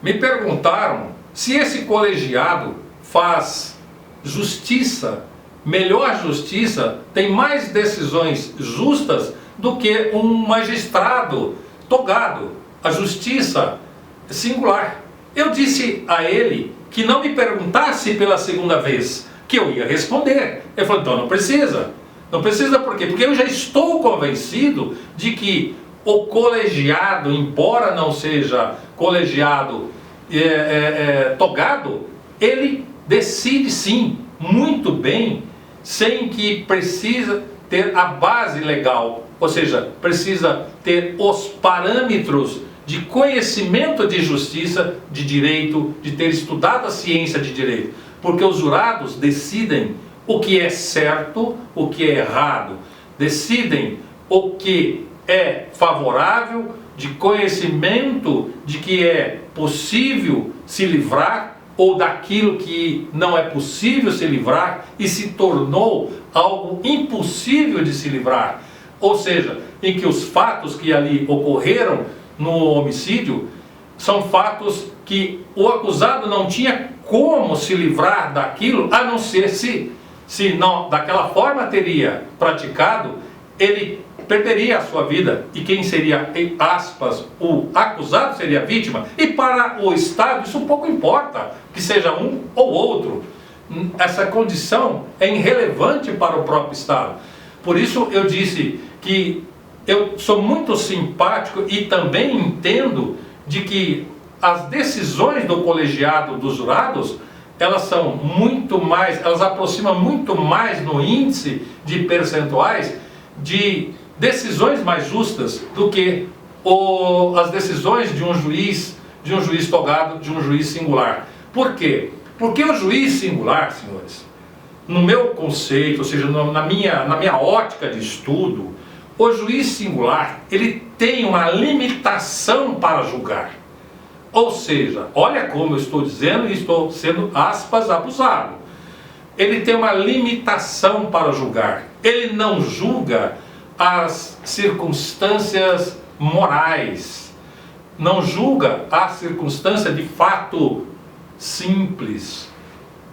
Me perguntaram se esse colegiado faz justiça, melhor justiça, tem mais decisões justas do que um magistrado togado. A justiça singular. Eu disse a ele que não me perguntasse pela segunda vez, que eu ia responder. Ele falou, então não precisa. Não precisa por quê? Porque eu já estou convencido de que o colegiado, embora não seja colegiado togado, ele decide sim, muito bem, sem que precisa ter a base legal, ou seja, precisa ter os parâmetros de conhecimento de justiça, de direito, de ter estudado a ciência de direito, porque os jurados decidem o que é certo, o que é errado, decidem o que é favorável, de conhecimento de que é possível se livrar ou daquilo que não é possível se livrar e se tornou algo impossível de se livrar. Ou seja, em que os fatos que ali ocorreram no homicídio são fatos que o acusado não tinha como se livrar daquilo, a não ser se não daquela forma teria praticado, ele perderia a sua vida, e quem seria, em aspas, o acusado seria a vítima, e para o Estado isso pouco importa, que seja um ou outro. Essa condição é irrelevante para o próprio Estado. Por isso eu disse que eu sou muito simpático e também entendo de que as decisões do colegiado dos jurados, elas são muito mais, elas aproximam muito mais no índice de percentuais de decisões mais justas do que as decisões de um juiz togado, de um juiz singular. Por quê? Porque o juiz singular, senhores, no meu conceito, ou seja, na minha ótica de estudo, o juiz singular, ele tem uma limitação para julgar. Ou seja, olha como eu estou dizendo e estou sendo, aspas, abusado. Ele tem uma limitação para julgar. Ele não julga as circunstâncias morais. Não julga a circunstância de fato simples.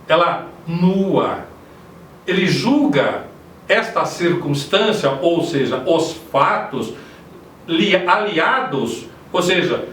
Ela nua. Ele julga esta circunstância, ou seja, os fatos aliados, ou seja,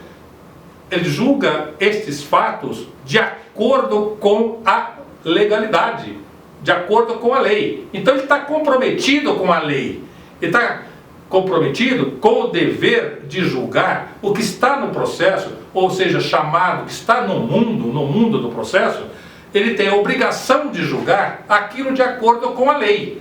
ele julga estes fatos de acordo com a legalidade, de acordo com a lei. Então ele está comprometido com a lei, ele está comprometido com o dever de julgar o que está no processo, ou seja, chamado, que está no mundo do processo. Ele tem a obrigação de julgar aquilo de acordo com a lei.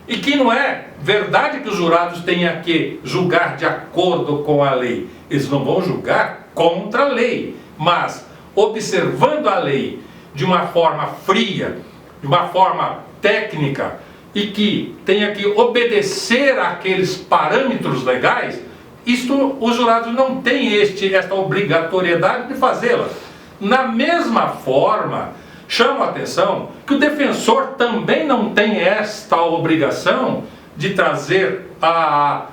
E que não é verdade que os jurados tenham que julgar de acordo com a lei. Eles não vão julgar contra a lei, mas observando a lei de uma forma fria, de uma forma técnica, e que tenha que obedecer àqueles parâmetros legais, isto os jurados não têm esta obrigatoriedade de fazê-la. Na mesma forma, chamo a atenção que o defensor também não tem esta obrigação de trazer à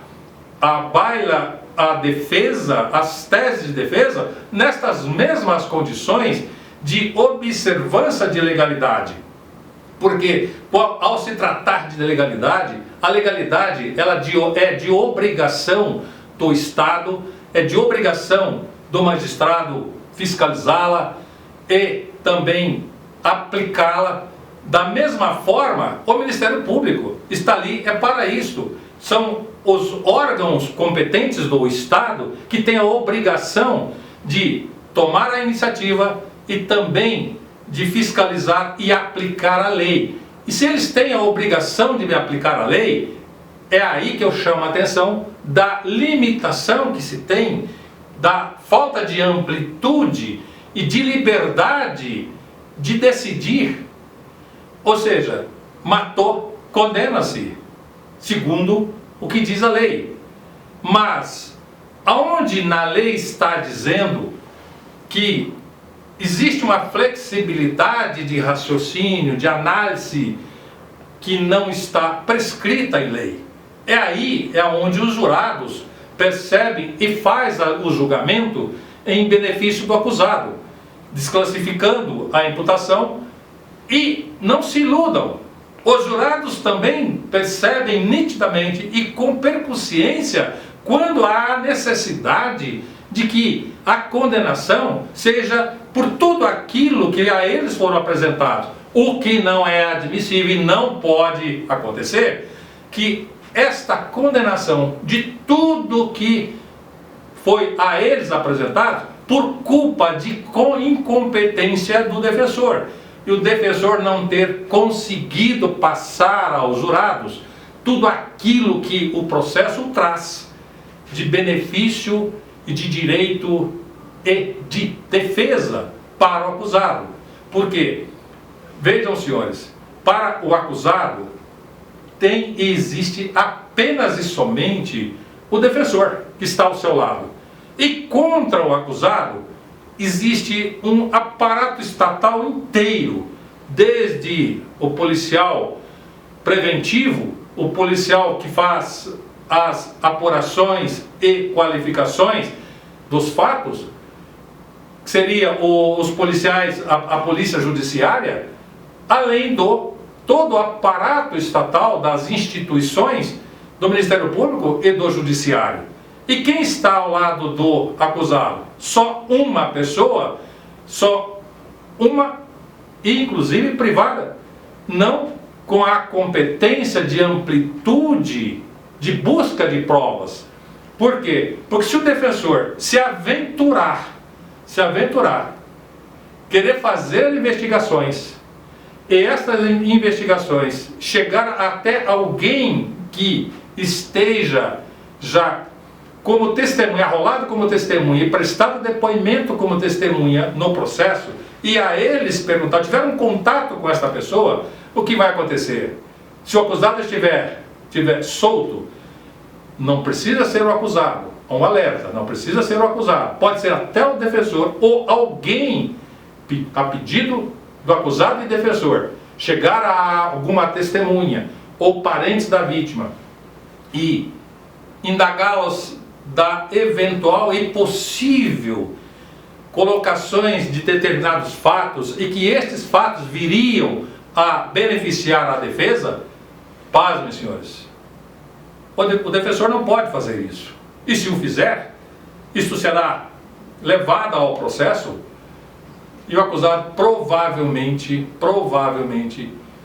baila a defesa, as teses de defesa, nestas mesmas condições de observância de legalidade. Porque ao se tratar de legalidade, a legalidade ela é de obrigação do Estado, é de obrigação do magistrado fiscalizá-la e também aplicá-la. Da mesma forma, o Ministério Público está ali, é para isso. São os órgãos competentes do Estado que têm a obrigação de tomar a iniciativa e também de fiscalizar e aplicar a lei. E se eles têm a obrigação de me aplicar a lei, é aí que eu chamo a atenção da limitação que se tem, da falta de amplitude e de liberdade de decidir. Ou seja, matou, condena-se, segundo o que diz a lei. Mas, aonde na lei está dizendo que existe uma flexibilidade de raciocínio, de análise, que não está prescrita em lei? É aí onde os jurados percebem e faz o julgamento em benefício do acusado. desclassificando a imputação. E não se iludam, os jurados também percebem nitidamente e com percussiência quando há necessidade de que a condenação seja por tudo aquilo que a eles foram apresentados, o que não é admissível e não pode acontecer, que esta condenação de tudo que foi a eles apresentado por culpa de incompetência do defensor, e o defensor não ter conseguido passar aos jurados tudo aquilo que o processo traz de benefício e de direito e de defesa para o acusado. Porque, vejam senhores, para o acusado tem e existe apenas e somente o defensor que está ao seu lado. E contra o acusado existe um aparato estatal inteiro, desde o policial preventivo, o policial que faz as apurações e qualificações dos fatos, que seria os policiais, a polícia judiciária, além do todo o aparato estatal das instituições do Ministério Público e do Judiciário. E quem está ao lado do acusado? Só uma pessoa, só uma, inclusive privada, não com a competência de amplitude de busca de provas. Por quê? Porque se o defensor se aventurar, querer fazer investigações, e essas investigações chegar até alguém que esteja já como testemunha, arrolado como testemunha e prestado depoimento como testemunha no processo, e a eles perguntar, tiver um contato com esta pessoa, o que vai acontecer? Se o acusado estiver solto, não precisa ser o acusado, um alerta, não precisa ser o acusado, pode ser até o defensor ou alguém a pedido do acusado e defensor, chegar a alguma testemunha ou parentes da vítima e indagá-los da eventual e possível colocações de determinados fatos e que estes fatos viriam a beneficiar a defesa, pasmem, senhores, o defensor não pode fazer isso. E se o fizer, isto será levado ao processo e o acusado provavelmente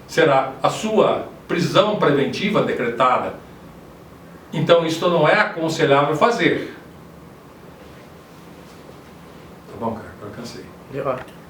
será a sua prisão preventiva decretada. Então, isto não é aconselhável fazer. Tá bom, cara? Eu cansei. De ótimo.